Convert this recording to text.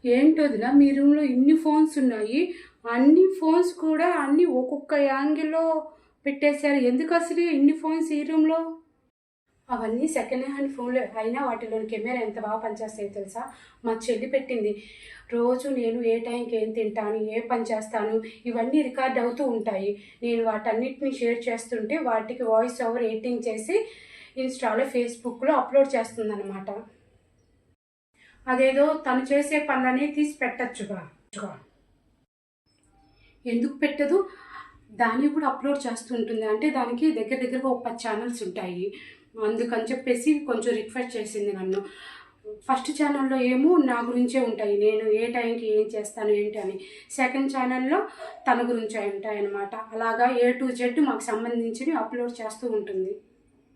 ఏంటోదిలా మీ రూమ్లో ఇన్ని ఫోన్స్ ఉన్నాయి, అన్ని ఫోన్స్ కూడా అన్ని ఒక్కొక్క యాంగిల్లో పెట్టేశారు. ఎందుకు అసలు ఇన్ని ఫోన్స్ ఈ రూమ్లో? అవన్నీ సెకండ్ హ్యాండ్ ఫోన్లు అయినా వాటిలోని కెమెరా ఎంత బాగా పనిచేస్తాయో తెలుసా? మా చెల్లి పెట్టింది. రోజు నేను ఏ టైంకి ఏం తింటాను, ఏ పని చేస్తాను, ఇవన్నీ రికార్డ్ అవుతూ ఉంటాయి. నేను వాటన్నిటిని షేర్ చేస్తుంటే వాటికి వాయిస్ ఓవర్ ఎడిటింగ్ చేసి ఇన్స్టాలో, ఫేస్బుక్లో అప్లోడ్ చేస్తుందన్నమాట. అదేదో తను చేసే పనులనే తీసి పెట్టచ్చుగా. ఎందుకు పెట్టదు? దాన్ని కూడా అప్లోడ్ చేస్తూ ఉంటుంది. అంటే దానికి దగ్గరగా ఒక 10 ఛానల్స్ ఉంటాయి. అందుకని చెప్పేసి కొంచెం రిక్వెస్ట్ చేసింది నన్ను. ఫస్ట్ ఛానల్లో ఏమో నా గురించే ఉంటాయి, నేను ఏ టైంకి ఏం చేస్తాను ఏంటి అని. సెకండ్ ఛానల్లో తన గురించే ఉంటాయన్నమాట. అలాగా A to Z మాకు సంబంధించినవి అప్లోడ్ చేస్తూ ఉంటుంది.